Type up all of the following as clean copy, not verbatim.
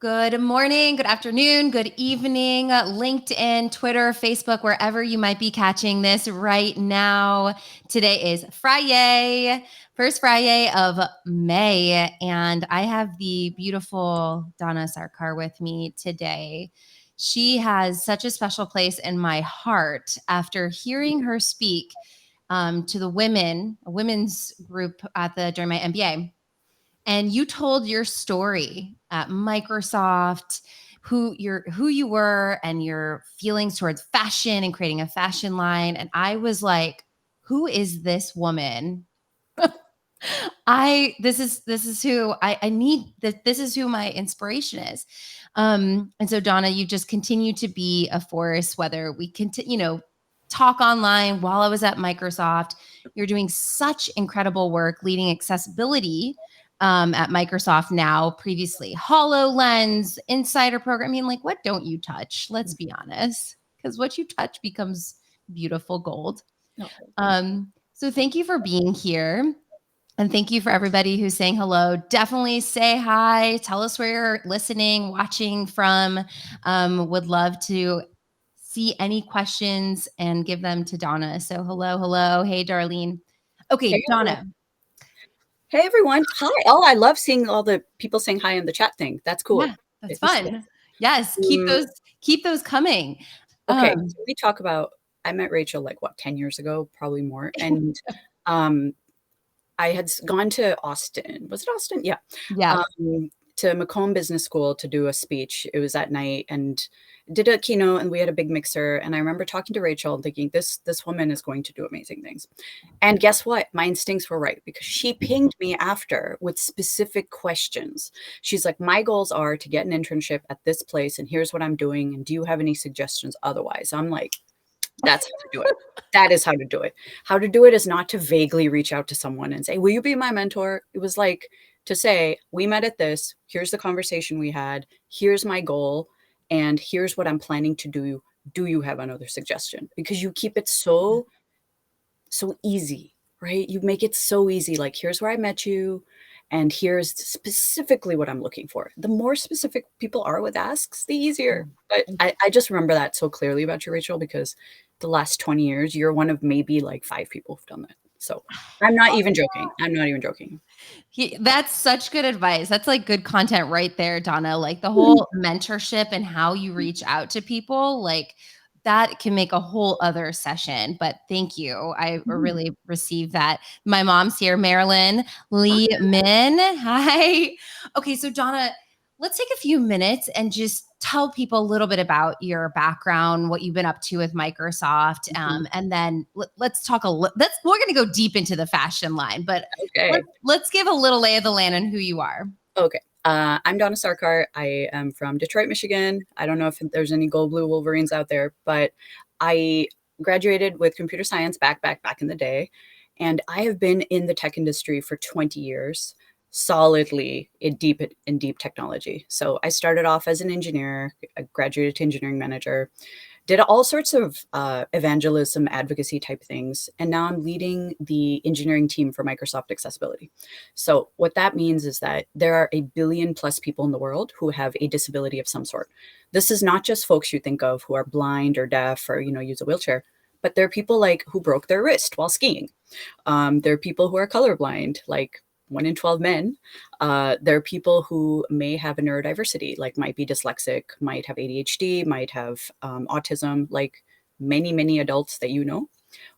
Good morning, good afternoon, good evening, LinkedIn, Twitter, Facebook, wherever you might be catching this right now. Today is Friday, first Friday of May, and I have the beautiful Dona Sarkar with me today. She has such a special place in my heart after hearing her speak to the a women's group during my MBA. And you told your story at Microsoft, who you were and your feelings towards fashion and creating a fashion line. And I was like, who is this woman? This is who I need. This is who my inspiration is. And so Dona, you just continue to be a force, whether we continue, talk online while I was at Microsoft. You're doing such incredible work leading accessibility at Microsoft now, previously HoloLens, Insider Program. I mean, like, what don't you touch? Let's be honest, because what you touch becomes beautiful gold. So thank you for being here. And thank you for everybody who's saying hello. Definitely say hi. Tell us where you're listening, watching from. Would love to see any questions and give them to Dona. So hello. Hey, Darlene. Okay, Hey, Dona. Hey, everyone. Hi. Oh, I love seeing all the people saying hi in the chat thing. That's cool. Yeah, that's fun. Yes, keep those coming. Okay, so we talk about, I met Rachel like 10 years ago, probably more. And I had gone to Austin. Was it Austin? Yeah. Yeah. To Macomb Business School to do a speech. It was at night and did a keynote, and we had a big mixer. And I remember talking to Rachel and thinking, this woman is going to do amazing things. And guess what? My instincts were right, because she pinged me after with specific questions. She's like, my goals are to get an internship at this place, and here's what I'm doing. And do you have any suggestions otherwise? I'm like, that's how to do it. That is how to do it. How to do it is not to vaguely reach out to someone and say, will you be my mentor? It was like to say, we met at this, here's the conversation we had, here's my goal, and here's what I'm planning to do. Do you have another suggestion? Because you keep it so easy, right? You make it so easy. Like, here's where I met you, and here's specifically what I'm looking for. The more specific people are with asks, the easier. But I just remember that so clearly about you, Rachel, because the last 20 years, you're one of maybe like 5 people who've done that. So I'm not even joking. That's such good advice. That's like good content right there, Dona. Like the whole mentorship and how you reach out to people, like that can make a whole other session. But thank you. I really received that. My mom's here, Marilyn Lee Min. Hi. Okay, so Dona, let's take a few minutes and just tell people a little bit about your background, what you've been up to with Microsoft, and then let's talk we're going to go deep into the fashion line, but let's give a little lay of the land on who you are. Okay. I'm Dona Sarkar. I am from Detroit, Michigan. I don't know if there's any gold blue Wolverines out there, but I graduated with computer science back in the day. And I have been in the tech industry for 20 years, solidly in deep technology. So I started off as an engineer, I graduated to engineering manager, did all sorts of evangelism, advocacy type things. And now I'm leading the engineering team for Microsoft Accessibility. So what that means is that there are 1 billion plus people in the world who have a disability of some sort. This is not just folks you think of who are blind or deaf or, use a wheelchair, but there are people like who broke their wrist while skiing. There are people who are colorblind, like 1 in 12 men. There are people who may have a neurodiversity, like might be dyslexic, might have ADHD, might have autism, like many adults that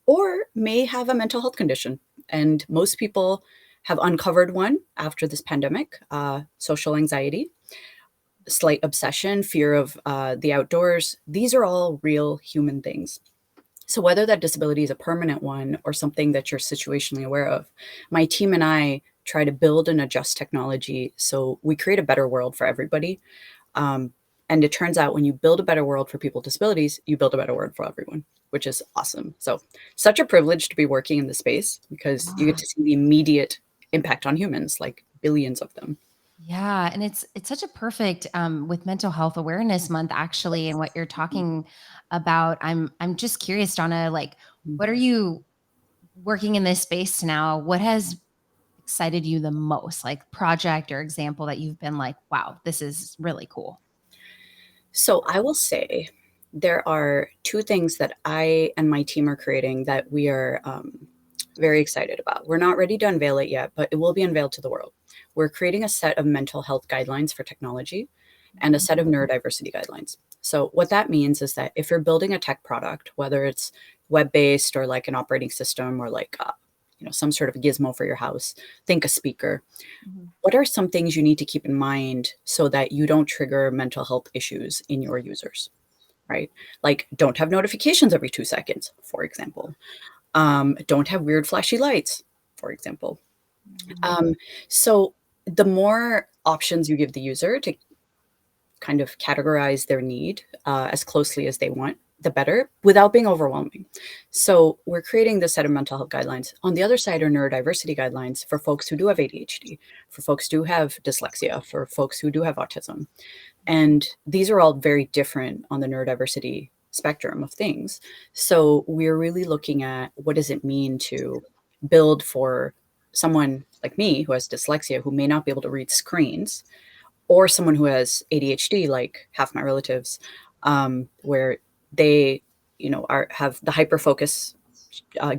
or may have a mental health condition. And most people have uncovered one after this pandemic: social anxiety, slight obsession, fear of the outdoors. These are all real human things. So whether that disability is a permanent one or something that you're situationally aware of, my team and I try to build and adjust technology so we create a better world for everybody. And it turns out when you build a better world for people with disabilities, you build a better world for everyone, which is awesome. So such a privilege to be working in this space, because you get to see the immediate impact on humans, like billions of them. Yeah, and it's such a perfect with Mental Health Awareness Month, actually, and what you're talking about. I'm just curious, Dona, like, what are you working in this space now? What has excited you the most? Like project or example that you've been like, wow, this is really cool. So I will say there are two things that I and my team are creating that we are very excited about. We're not ready to unveil it yet, but it will be unveiled to the world. We're creating a set of mental health guidelines for technology and a set of neurodiversity guidelines. So what that means is that if you're building a tech product, whether it's web-based or like an operating system or like some sort of gizmo for your house, think a speaker. Mhm. What are some things you need to keep in mind so that you don't trigger mental health issues in your users, right? Like don't have notifications every 2 seconds, for example. Don't have weird flashy lights, for example. Mhm. Um, so the more options you give the user to kind of categorize their need as closely as they want, the better, without being overwhelming. So we're creating this set of mental health guidelines. On the other side are neurodiversity guidelines for folks who do have ADHD, for folks who do have dyslexia, for folks who do have autism. And these are all very different on the neurodiversity spectrum of things. So we're really looking at what does it mean to build for someone like me who has dyslexia, who may not be able to read screens, or someone who has ADHD, like half my relatives, where they, have the hyper focus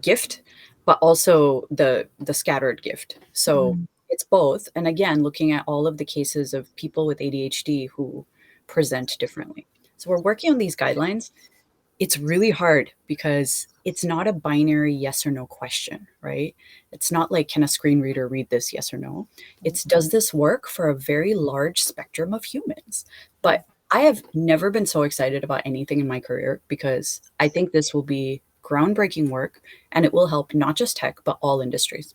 gift, but also the scattered gift. So Mhm. it's both. And again, looking at all of the cases of people with ADHD who present differently. So we're working on these guidelines. It's really hard because it's not a binary yes or no question, right? It's not like, can a screen reader read this, yes or no? It's, does this work for a very large spectrum of humans? But I have never been so excited about anything in my career because I think this will be groundbreaking work and it will help not just tech, but all industries.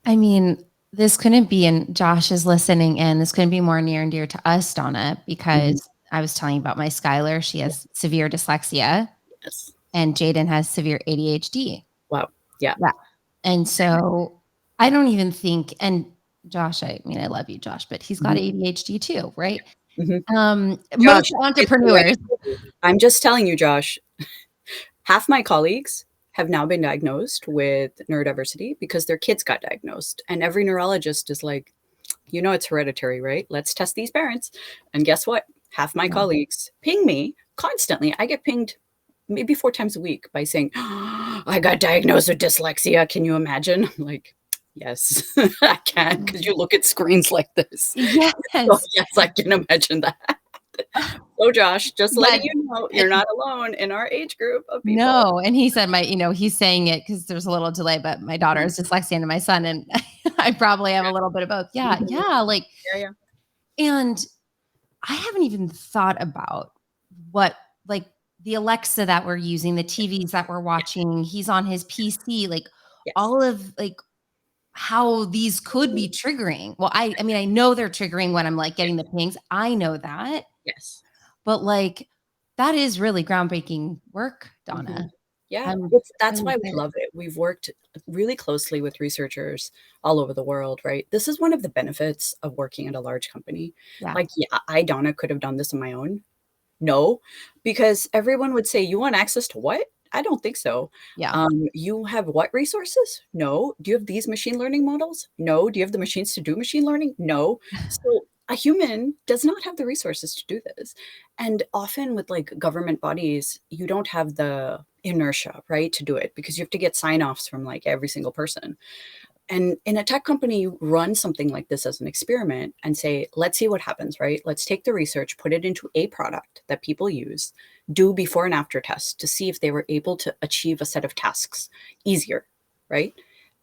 I mean, this couldn't be, and Josh is listening in, this couldn't be more near and dear to us, Donna, Mhm. because I was telling you about my Skylar. She has severe dyslexia, Yes. and Jaden has severe ADHD. Wow. Yeah. Yeah. And so I don't even think, and Josh, I mean, I love you, Josh, but he's got Mhm. ADHD too, right? Mhm. Most Josh, it's entrepreneurs. hereditary. I'm just telling you, Josh, half my colleagues have now been diagnosed with neurodiversity because their kids got diagnosed. And every neurologist is like, it's hereditary, right? Let's test these parents. And guess what? Half my colleagues ping me constantly. I get pinged maybe 4 times a week by saying, "Oh, I got diagnosed with dyslexia. Can you imagine?" I'm like, yes, I can because you look at screens like this. So, Yes. yes, I can imagine that. So, Josh, just letting Yeah. you know, you're not alone in our age group of people. No. And he said, he's saying it because there's a little delay, but my daughter is dyslexia and my son, and I probably have a little bit of both. Yeah. Mhm. Yeah. Like, Yeah, yeah. and I haven't even thought about what, like, the Alexa that we're using, the TVs that we're Yeah. watching, he's on his PC, like Yes. all of like how these could be triggering. Well, I mean, I know they're triggering when I'm like getting the pings. I know that, Yes. but like that is really groundbreaking work, Mhm. Donna. Yeah, I'm that's really why we excited. love it. We've worked really closely with researchers all over the world, right? This is one of the benefits of working at a large company. Yeah. Like, yeah, I, Donna, could have done this on my own. No, because everyone would say, "You want access to what?" I don't think so. Yeah. You have what resources? No. Do you have these machine learning models? No. Do you have the machines to do machine learning? No. So a human does not have the resources to do this. And often with like government bodies, you don't have the inertia, right, to do it because you have to get sign-offs from like every single person. And in a tech company, you run something like this as an experiment and say, let's see what happens, right? Let's take the research, put it into a product that people use, do before and after tests to see if they were able to achieve a set of tasks easier, right?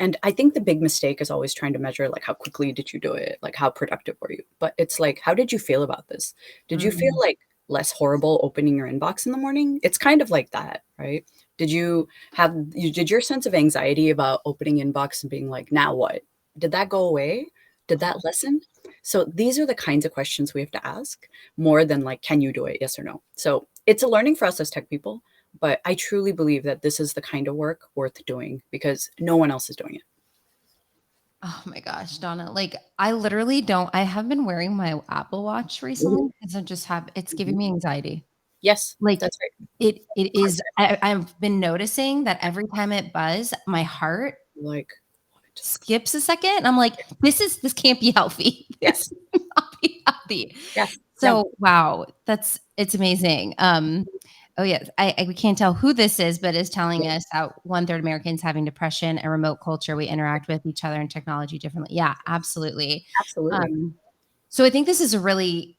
And I think the big mistake is always trying to measure like how quickly did you do it? Like how productive were you? But it's like, how did you feel about this? Did you feel Mhm. like less horrible opening your inbox in the morning? It's kind of like that, right? Did you did your sense of anxiety about opening inbox and being like, now what? Did that go away? Did that lessen? So these are the kinds of questions we have to ask more than like, can you do it? Yes or no. So it's a learning for us as tech people, but I truly believe that this is the kind of work worth doing because no one else is doing it. Oh my gosh, Donna. Like I literally don't I have been wearing my Apple Watch Mhm, recently because I just have it's giving mhm. me anxiety. Yes, Like that's right. it is Constant. I've been noticing that every time it buzz, my heart Like, what? skips a second. I'm like, this can't be healthy. This Yes. cannot be healthy. Yes. No. So wow, it's amazing. Oh yes, we can't tell who this is, but is telling Yeah, us that 1/3 Americans having depression and remote culture, we interact with each other and technology differently. Yeah, absolutely. absolutely. Um, so I think this is a really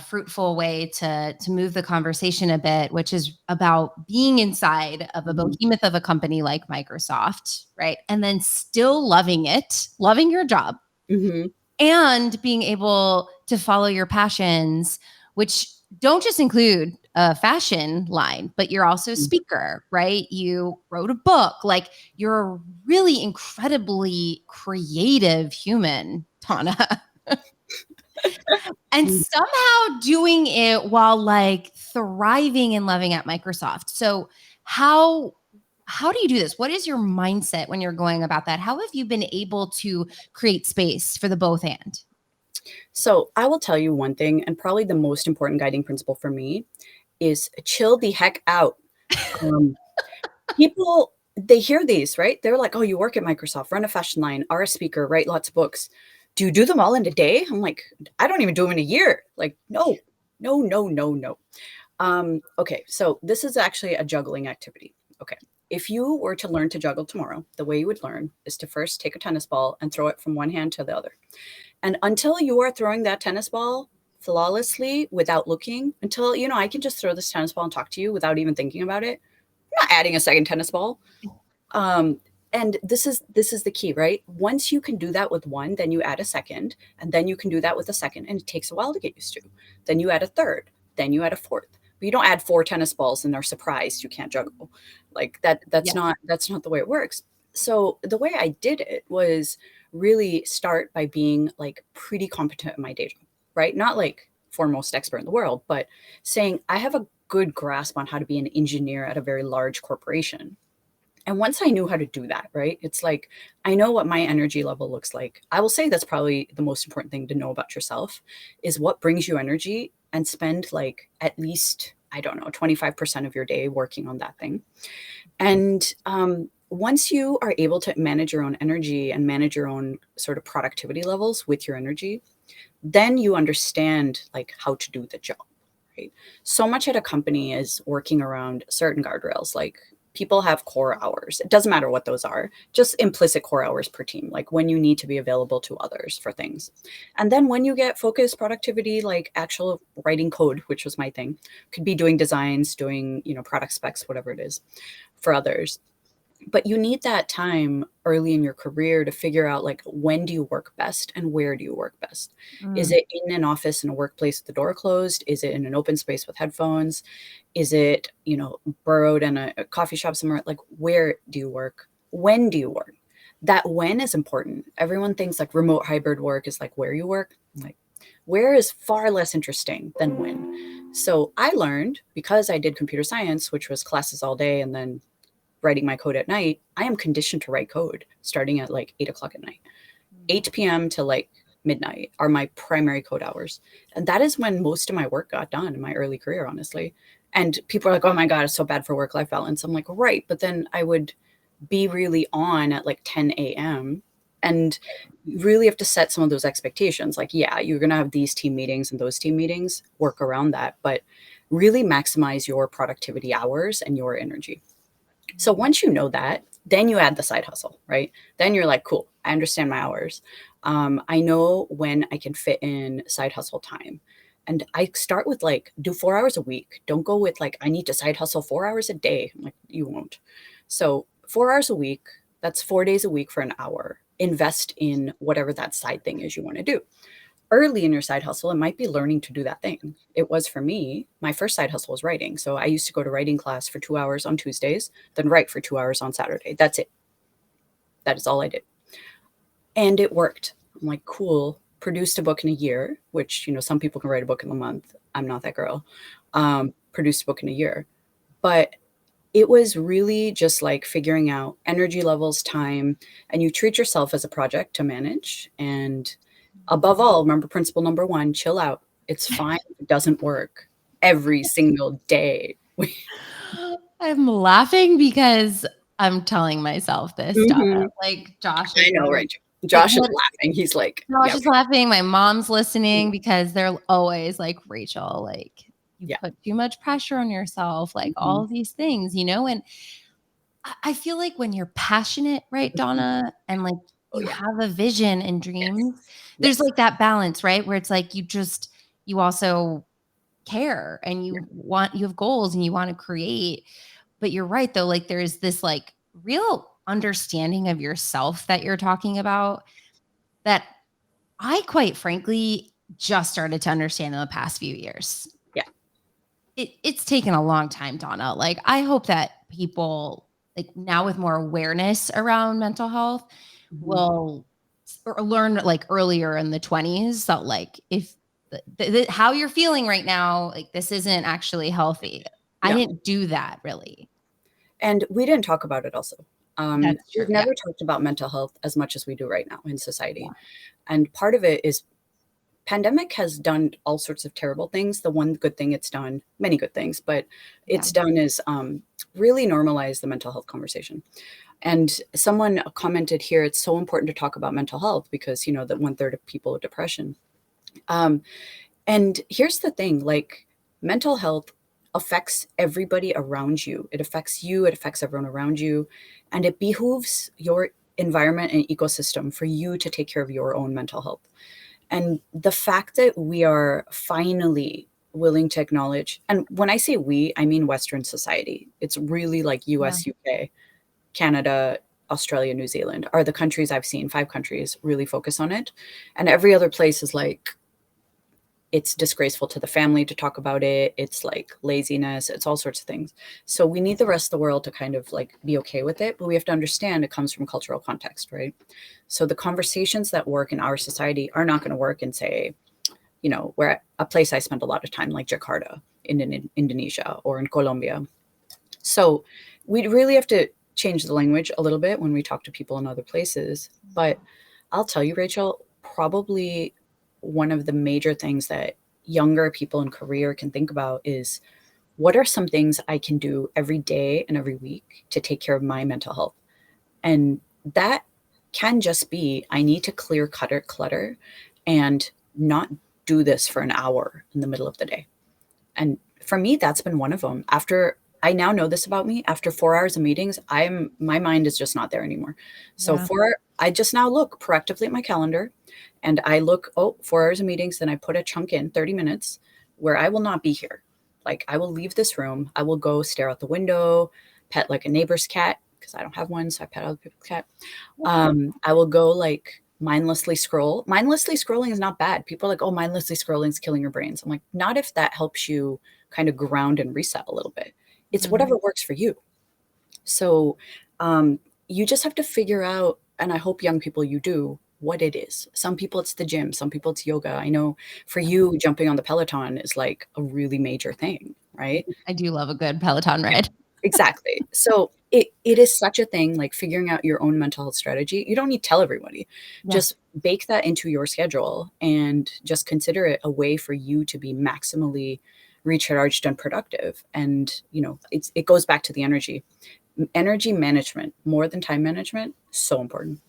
fruitful way to move the conversation a bit, which is about being inside of a Mhm. behemoth of a company like Microsoft, right? And then still loving it, loving your job, Mhm. and being able to follow your passions, which don't just include a fashion line, but you're also a Mm. speaker, right? You wrote a book. Like you're a really incredibly creative human, Tana. And Mm. somehow doing it while like thriving and loving at Microsoft. So how how do you do this? What is your mindset when you're going about that? How have you been able to create space for the both and? So I will tell you one thing, and probably the most important guiding principle for me is chill the heck out. Um, People, they hear these, right? They're like, "Oh, you work at Microsoft, run a fashion line, are a speaker, write lots of books. Do you do them all in a day?" I'm like, "I don't even do them in a year." Like, no, no, no, no, no. Okay, so this is actually a juggling activity. Okay. If you were to learn to juggle tomorrow, the way you would learn is to first take a tennis ball and throw it from one hand to the other. And until you are throwing that tennis ball flawlessly without looking, until, I can just throw this tennis ball and talk to you without even thinking about it, I'm not adding a second tennis ball. Um, and this is the key, right? Once you can do that with one, then you add a second, and then you can do that with a second, and it takes a while to get used to. Then you add a third, then you add a fourth. But you don't add four tennis balls and they're surprised you can't juggle. Like that that's Yeah. not the way it works. So the way I did it was really start by being like pretty competent at my day job, right? Not like foremost expert in the world, but saying I have a good grasp on how to be an engineer at a very large corporation. And once I knew how to do that, right, it's like I know what my energy level looks like. I will say that's probably the most important thing to know about yourself is what brings you energy and spend like at least, I don't know, 25% of your day working on that thing. And once you are able to manage your own energy and manage your own sort of productivity levels with your energy, then you understand like how to do the job, right? So much at a company is working around certain guardrails, like people have core hours. It doesn't matter what those are, just implicit core hours per team, like when you need to be available to others for things. And then when you get focused productivity, like actual writing code, which was my thing, could be doing designs, doing, product specs, whatever it is for others. But you need that time early in your career to figure out like when do you work best and where do you work best. Is Mm. it in an office in a workplace with the door closed? Is it in an open space with headphones? Is it, burrowed in a coffee shop somewhere? Like, where do you work? When do you work? That when is important. Everyone thinks like remote hybrid work is like where you work. Like, where is far less interesting than when. So I learned because I did computer science, which was classes all day and then writing my code at night, I am conditioned to write code starting at like 8 o'clock at night. 8 p.m. to like midnight are my primary code hours. And that is when most of my work got done in my early career, honestly. And people are like, oh my God, it's so bad for work life balance. I'm like, right. But then I would be really on at like 10 a.m. And you really have to set some of those expectations. Like, yeah, you're going to have these team meetings and those team meetings, work around that, but really maximize your productivity hours and your energy. So once you know that, then you add the side hustle, right? Then you're like, cool, I understand my hours. I know when I can fit in side hustle time. And I start with like, do 4 hours a week. Don't go with like, I need to side hustle 4 hours a day. I'm like, you won't. So 4 hours a week, that's 4 days a week for an hour. Invest in whatever that side thing is you want to do. Early in your side hustle, it might be learning to do that thing. It was for me. My first side hustle was writing. So I used to go to writing class for 2 hours on Tuesdays, then write for 2 hours on Saturday. That's it. That is all I did. And it worked. I'm like, cool. Produced a book in a year, which, some people can write a book in a month. I'm not that girl. Produced a book in a year. But it was really just like figuring out energy levels, time, and you treat yourself as a project to manage. And above all, remember principle number one, chill out. It's fine if it doesn't work every single day. I'm laughing because I'm telling myself this, Donna. Mhm. Like, Josh I is know, like right? Josh is laughing. He's like, Josh "Yeah, is laughing. My mom's listening because they're always like, Rachel, like, you yeah." put too much pressure on yourself, like all Mhm. of these things, and I feel like when you're passionate, right, Donna, and like Oh, you yeah. have a vision and Yes. dreams, there's Yes. like that balance, right? Where it's like you also care and Yeah. you have goals and you want to create. But you're right though, like there's this like real understanding of yourself that you're talking about that I quite frankly just started to understand in the past few years. Yeah. It's taken a long time, Donna. Like, I hope that people, like, now with more awareness around mental health Mhm. will or learn, like, earlier in the 20s that, like, if how you're feeling right now, like, this isn't actually healthy. I Yeah. didn't do that really. And we didn't talk about it also. That's true. We've Yeah. never talked about mental health as much as we do right now in Yeah. society. And part of it is pandemic has done all sorts of terrible things. The one good thing it's done, many good things, but Yeah. it's done is really normalize the mental health conversation. And someone commented here, it's so important to talk about mental health because, that 1/3 of people with depression. Um, and here's the thing, like mental health affects everybody around you. It affects you, it affects everyone around you. And it behooves your environment and ecosystem for you to take care of your own mental health. And the fact that we are finally willing to acknowledge, and when I say we, I mean Western society, it's really like Yeah. US, UK, Canada, Australia, New Zealand are the countries I've seen, 5 countries really focus on it. And every other place is like, it's disgraceful to the family to talk about it. It's like laziness. It's all sorts of things. So we need the rest of the world to kind of like be okay with it, but we have to understand it comes from cultural context, right? So the conversations that work in our society are not going to work in, say, where a place I spent a lot of time, like Jakarta in Indonesia or in Colombia. So we really have to change the language a little bit when we talk to people in other places. But I'll tell you, Rachel, probably one of the major things that younger people in career can think about is what are some things I can do every day and every week to take care of my mental health? And that can just be I need to clear clutter and not do this for an hour in the middle of the day. And for me, that's been one of them. After I now know this about me, after 4 hours of meetings, my mind is just not there anymore. So Yeah. I just now look proactively at my calendar and I look, oh, 4 hours of meetings, then I put a chunk in 30 minutes where I will not be here. Like I will leave this room, I will go stare out the window, pet like a neighbor's cat, because I don't have one, so I pet other people's cat. I will go like mindlessly scroll. Mindlessly scrolling is not bad. People are like, oh, mindlessly scrolling is killing your brains. I'm like, not if that helps you kind of ground and reset a little bit. It's Mhm. whatever works for you. So you just have to figure out, and I hope young people you do, what it is. Some people it's the gym, some people it's yoga. I know for you, jumping on the Peloton is like a really major thing, right? I do love a good Peloton Yeah, ride. exactly. So it is such a thing, like figuring out your own mental health strategy. You don't need to tell everybody. Yeah. Just bake that into your schedule and just consider it a way for you to be maximally recharged and productive. And it goes back to the energy management more than time management. So important.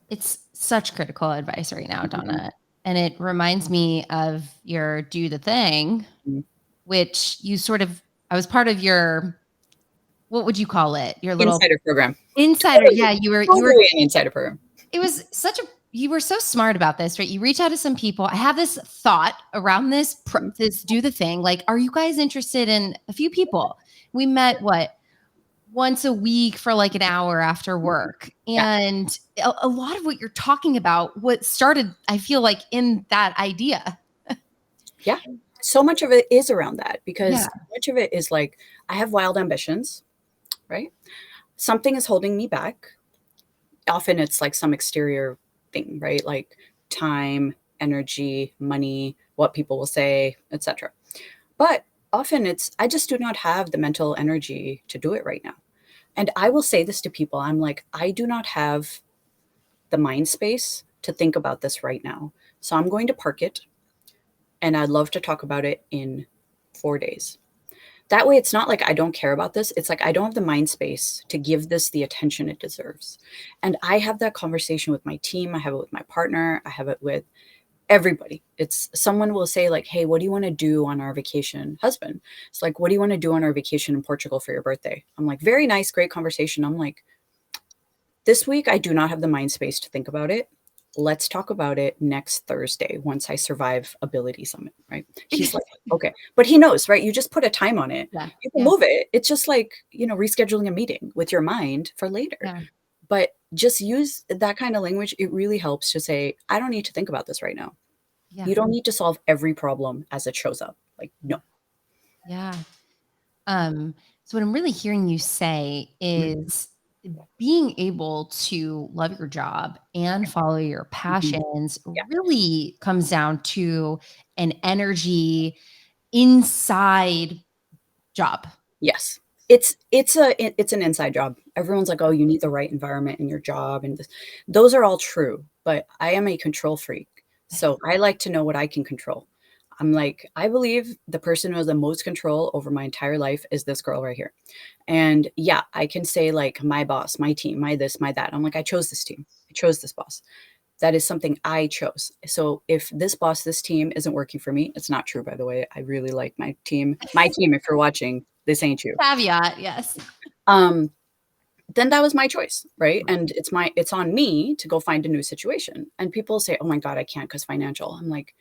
It's such critical advice right now, Mhm. Donna. And it reminds me of your do the thing, Mhm. which you sort of, I was part of your, what would you call it? Your little Insider program. insider. Totally, Yeah, you were, totally an insider program. it was such a, you were so smart about this, right? You reach out to some people. I have this thought around Mhm. this do the thing. Like, are you guys interested in a few people? We met once a week for like an hour after work. Yeah, And a lot of what you're talking about, what started, I feel like, in that idea. yeah. So much of it is around that Yeah. because much of it is like I have wild ambitions, right? Something is holding me back. Often it's like some exterior thing, right? Like time, energy, money, what people will say, etc. But often it's I just do not have the mental energy to do it right now. And I will say this to people. I'm like, I do not have the mind space to think about this right now. So I'm going to park it and I'd love to talk about it in 4 days. that way it's not like I don't care about this. It's like I don't have the mind space to give this the attention it deserves. And I have that conversation with my team. I have it with my partner. I have it with everybody. It's someone will say like, hey, what do you want to do on our vacation? Husband. It's like, what do you want to do on our vacation in Portugal for your birthday? I'm like, very nice, great conversation. I'm like, this week I do not have the mind space to think about it. Let's talk about it next Thursday once I survive Ability Summit, right? He's like, okay. But he knows, right? You just put a time on it. Yeah. You can Yeah. move it. It's just like, rescheduling a meeting with your mind for later. Yeah. But just use that kind of language. It really helps to say, I don't need to think about this right now. Yeah. You don't need to solve every problem as it shows up. Like, no. Yeah. So what I'm really hearing you say is being able to love your job and follow your passions Yeah. really comes down to an energy inside job. Yes. It's an inside job. Everyone's like, oh, you need the right environment in your job, and those are all true. But I am a control freak, so I like to know what I can control. I'm like, I believe the person who has the most control over my entire life is this girl right here. And yeah, I can say like my boss, my team, my this, my that. I'm like, I chose this team. I chose this boss. That is something I chose. So if this boss, this team isn't working for me, it's not true, by the way. I really like my team. My team, if you're watching, this ain't you. Caveat, yes. Then that was my choice, right? And it's on me to go find a new situation. And people say, oh my God, I can't because financial. I'm like,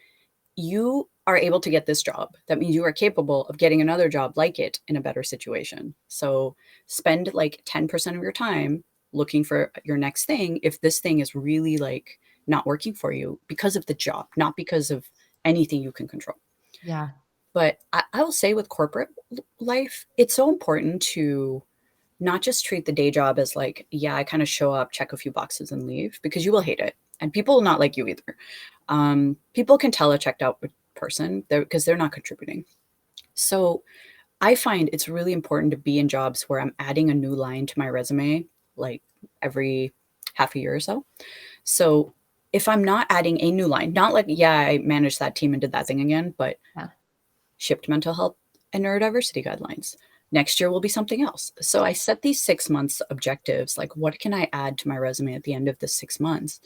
you are able to get this job. That means you are capable of getting another job like it in a better situation. So spend like 10% of your time looking for your next thing if this thing is really like not working for you because of the job, not because of anything you can control. Yeah. But I will say with corporate life, it's so important to not just treat the day job as like, yeah, I kind of show up, check a few boxes and leave, because you will hate it. And people will not like you either. People can tell a checked out person because they're not contributing. So I find it's really important to be in jobs where I'm adding a new line to my resume, like every half a year or so. So if I'm not adding a new line, not like, yeah, I managed that team and did that thing again, but Yeah. shipped mental health and neurodiversity guidelines. Next year will be something else. So I set these 6 months objectives, like what can I add to my resume at the end of the 6 months?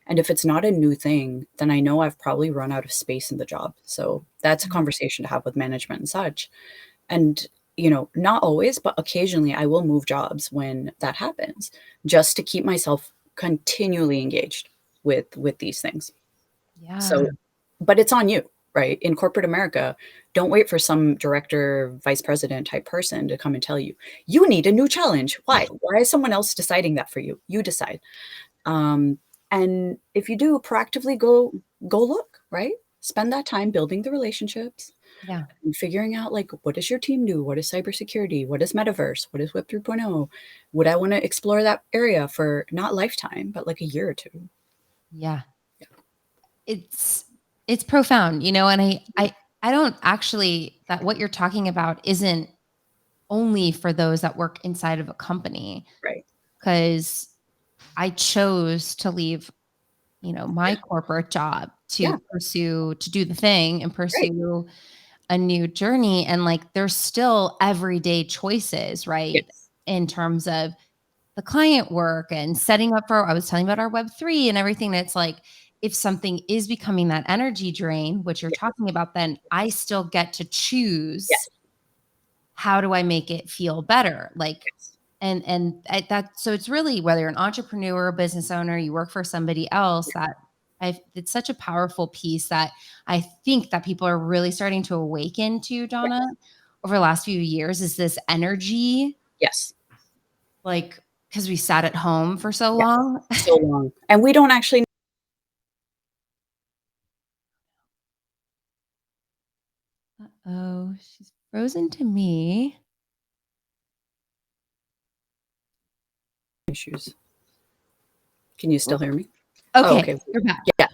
And if it's not a new thing, then I know I've probably run out of space in the job. So that's a conversation to have with management and such. And, not always, but occasionally I will move jobs when that happens, just to keep myself continually engaged with these things. Yeah. So, but it's on you, right? In corporate America, don't wait for some director, vice president type person to come and tell you, you need a new challenge. Why? Why is someone else deciding that for you? You decide. And if you do, proactively go look, right? Spend that time building the relationships Yeah. and figuring out like, what does your team do? What is cybersecurity? What is metaverse? What is Web 3.0? Would I want to explore that area for not lifetime, but like a year or two? Yeah. It's profound, and I don't actually, that what you're talking about isn't only for those that work inside of a company, Right. because I chose to leave, my Yeah. corporate job to Yeah. to do the thing and Right. pursue a new journey. And like, there's still everyday choices, right? Yes. In terms of the client work and setting up for, I was telling about our Web3 and everything. That's like, if something is becoming that energy drain, which you're Yes. talking about, then I still get to choose, Yes. how do I make it feel better? Like, Yes. that, so it's really, whether you're an entrepreneur, business owner, you work for somebody else, that it's such a powerful piece that I think that people are really starting to awaken to, Donna, Yes. over the last few years, is this energy, Yes. like, because we sat at home for so Yes. long. So long. And we don't actually Oh, she's frozen to me. know issues. Can you still hear me? Oh, Okay, okay. you're back. Yeah.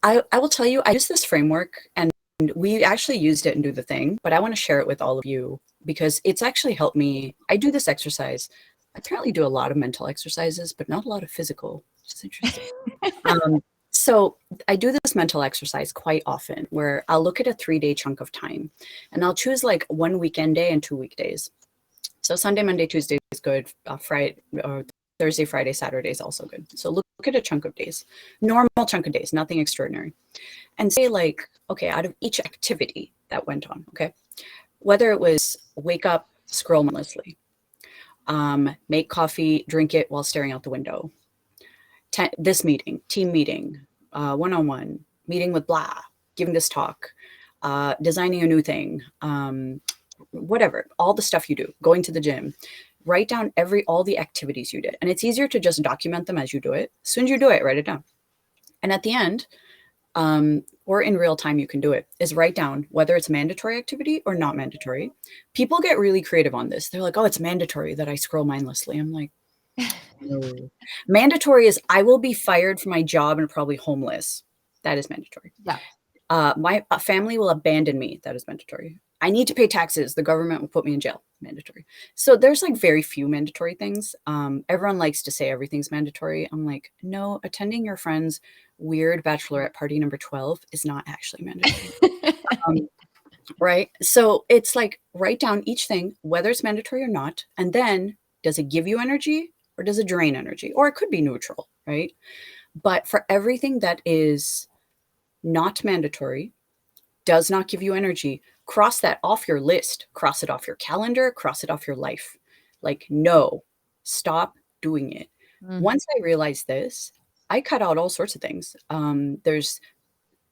I will tell you, I use this framework and we actually used it and do the thing, but I want to share it with all of you because it's actually helped me. I do this exercise. I apparently do a lot of mental exercises, but not a lot of physical, which is interesting. So I do this mental exercise quite often where I'll look at a 3-day chunk of time and I'll choose like one weekend day and 2 weekdays. So Sunday, Monday, Tuesday is good. Friday or Thursday, Friday, Saturday is also good. So look at a chunk of days, normal chunk of days, nothing extraordinary. And say like, okay, out of each activity that went on, okay, whether it was wake up, scroll mindlessly, make coffee, drink it while staring out the window, this meeting, team meeting, one-on-one, meeting with blah, giving this talk, designing a new thing, whatever, all the stuff you do, going to the gym, write down all the activities you did. And it's easier to just document them as you do it. As soon as you do it, write it down. And at the end, or in real time, you can do it, is write down whether it's mandatory activity or not mandatory. People get really creative on this. They're like, oh, it's mandatory that I scroll mindlessly. I'm like, no. Mandatory is I will be fired from my job and probably homeless. That is mandatory. Yeah. My family will abandon me. That is mandatory. I need to pay taxes. The government will put me in jail. Mandatory. So there's like very few mandatory things. Everyone likes to say everything's mandatory. I'm like, no, attending your friend's weird bachelorette party number 12 is not actually mandatory. Right? So it's like write down each thing, whether it's mandatory or not. And then does it give you energy or does it drain energy? Or it could be neutral, right? But for everything that is not mandatory, does not give you energy, cross that off your list, cross it off your calendar, cross it off your life. Like, no, stop doing it. Once I realized this, I cut out all sorts of things. There's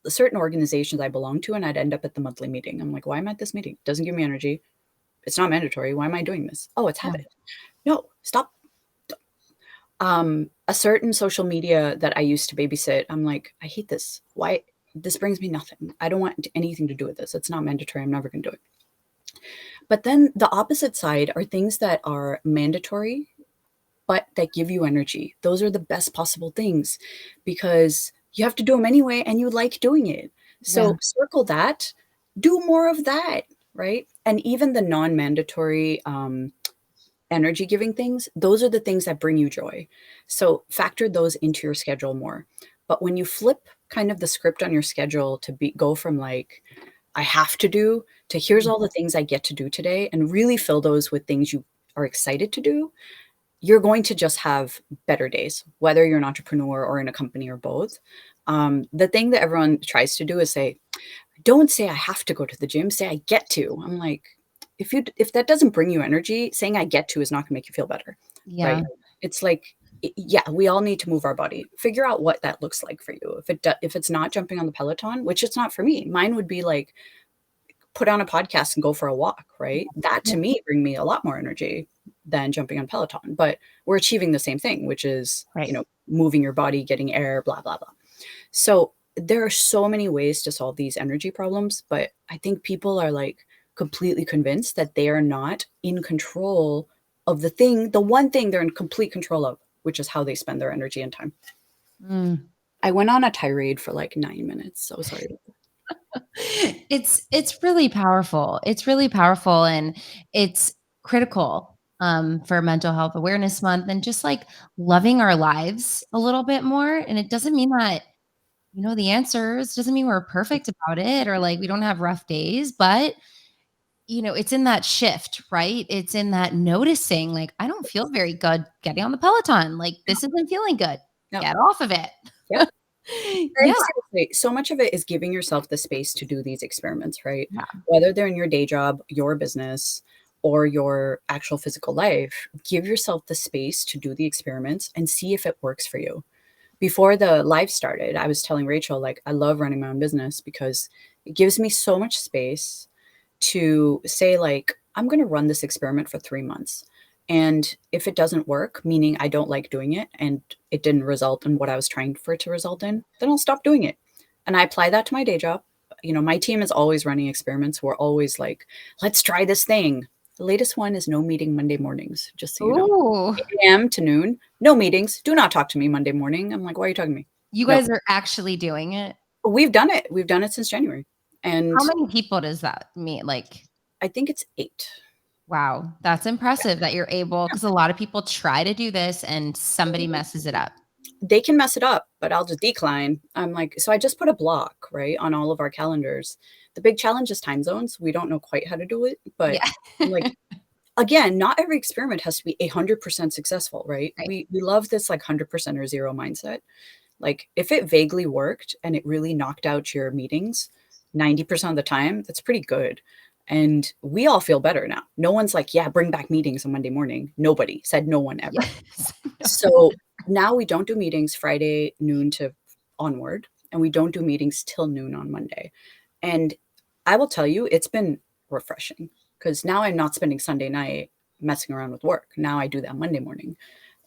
certain organizations I belong to, and I'd end up at the monthly meeting. I'm like, why am I at this meeting? It doesn't give me energy. It's not mandatory. Why am I doing this? Oh, it's habit. No, stop. A certain social media that I used to babysit, I'm like, I hate this. Why? This brings me nothing. I don't want anything to do with this. It's not mandatory. I'm never going to do it. But then the opposite side are things that are mandatory, but that give you energy. Those are the best possible things because you have to do them anyway and you like doing it. So circle that, do more of that, right? And even the non-mandatory energy giving things, those are the things that bring you joy. So factor those into your schedule more. But when you flip kind of the script on your schedule to go from like, I have to do to here's all the things I get to do today and really fill those with things you are excited to do, you're going to just have better days, whether you're an entrepreneur or in a company or both. The thing that everyone tries to do is say, don't say I have to go to the gym, say I get to. I'm like, if that doesn't bring you energy, saying I get to is not gonna make you feel better. Yeah. Right? It's like, yeah, we all need to move our body. Figure out what that looks like for you. If it's not jumping on the Peloton, which it's not for me, mine would be like put on a podcast and go for a walk, right? That to me bring me a lot more energy than jumping on Peloton. But we're achieving the same thing, which is, moving your body, getting air, blah, blah, blah. So there are so many ways to solve these energy problems, but I think people are like completely convinced that they are not in control of the one thing they're in complete control of, which is how they spend their energy and time. I went on a tirade for like 9 minutes. So sorry about that. It's really powerful. It's really powerful and it's critical for Mental Health Awareness Month and just like loving our lives a little bit more. And it doesn't mean that the answers, doesn't mean we're perfect about it or like we don't have rough days, but it's in that shift, right? It's in that noticing, like, I don't feel very good getting on the Peloton. Like, this isn't feeling good. No. Get off of it. Yeah. Yeah. Seriously, so much of it is giving yourself the space to do these experiments, right? Yeah. Whether they're in your day job, your business, or your actual physical life, give yourself the space to do the experiments and see if it works for you. Before the live started, I was telling Rachel, like, I love running my own business because it gives me so much space to say, like, I'm going to run this experiment for 3 months. And if it doesn't work, meaning I don't like doing it and it didn't result in what I was trying for it to result in, then I'll stop doing it. And I apply that to my day job. My team is always running experiments. We're always like, let's try this thing. The latest one is no meeting Monday mornings, just so you know. 8 a.m. to noon, no meetings. Do not talk to me Monday morning. I'm like, why are you talking to me? You guys are actually doing it? We've done it. We've done it since January. And how many people does that mean? Like, I think it's 8. Wow. That's impressive that you're able, because a lot of people try to do this and somebody messes it up. they can mess it up, but I'll just decline. I'm like, so I just put a block, right, on all of our calendars. The big challenge is time zones. We don't know quite how to do it, but Yeah. I'm like, again, not every experiment has to be 100% successful, right? Right. We love this like 100% or zero mindset. Like if it vaguely worked and it really knocked out your meetings 90% of the time, that's pretty good. And we all feel better now. No one's like, yeah, bring back meetings on Monday morning. Nobody said, no one ever. Yes. So now we don't do meetings Friday noon to onward, and we don't do meetings till noon on Monday. And I will tell you, it's been refreshing because now I'm not spending Sunday night messing around with work. Now I do that Monday morning.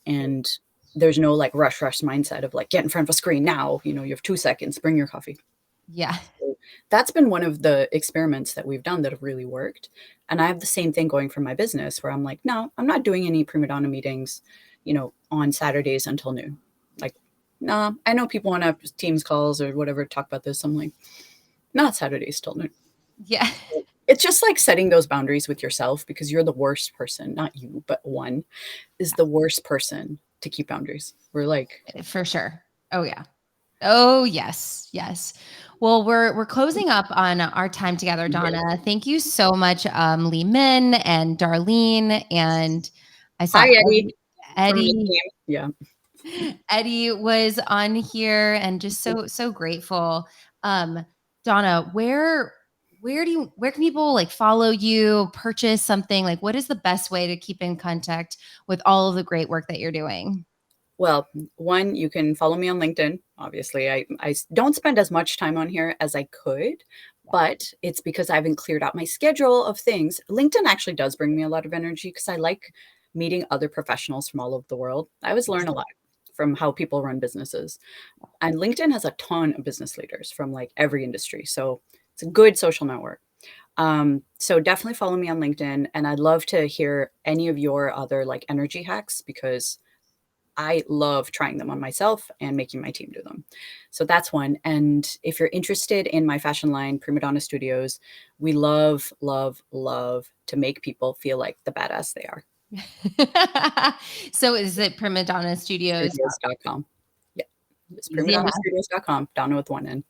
And there's no like rush mindset of like, get in front of a screen now. You know, you have 2 seconds, bring your coffee. Yeah. So that's been one of the experiments that we've done that have really worked. And I have the same thing going for my business where I'm like, no, I'm not doing any Prima Dona meetings, on Saturdays until noon. Like, nah, I know people want to have Teams calls or whatever, talk about this. I'm like, not Saturdays till noon. Yeah. It's just like setting those boundaries with yourself because you're the worst person, not you, but one is the worst person to keep boundaries. We're like, For sure. Oh yeah. Oh yes, yes. Well, we're closing up on our time together, yeah. Donna. Thank you so much, Lee Min and Darlene, and I saw Hi, Eddie from the Eddie. team. Yeah. Eddie was on here, and just so grateful. Donna, where can people like follow you, purchase something? Like, what is the best way to keep in contact with all of the great work that you're doing? Well, one, you can follow me on LinkedIn. Obviously, I don't spend as much time on here as I could, but it's because I haven't cleared out my schedule of things. LinkedIn actually does bring me a lot of energy because I like meeting other professionals from all over the world. I always learn a lot from how people run businesses. And LinkedIn has a ton of business leaders from like every industry. So it's a good social network. So definitely follow me on LinkedIn. And I'd love to hear any of your other like energy hacks because I love trying them on myself and making my team do them. So that's one. And if you're interested in my fashion line, Prima Donna Studios, we love, love, love to make people feel like the badass they are. So is it Prima Donna Studios? Studios.com. Yeah. It's Easy enough. primadonnastudios.com, Donna with one N.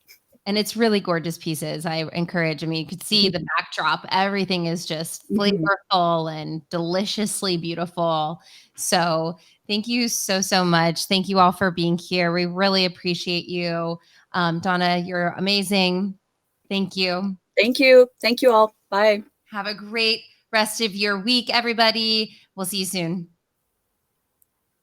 And it's really gorgeous pieces. I encourage, I mean, you could see the backdrop. Everything is just Mhm. flavorful and deliciously beautiful. So thank you so much. Thank you all for being here. We really appreciate you. Donna, you're amazing. Thank you. Thank you. Thank you all. Bye. Have a great rest of your week, everybody. We'll see you soon.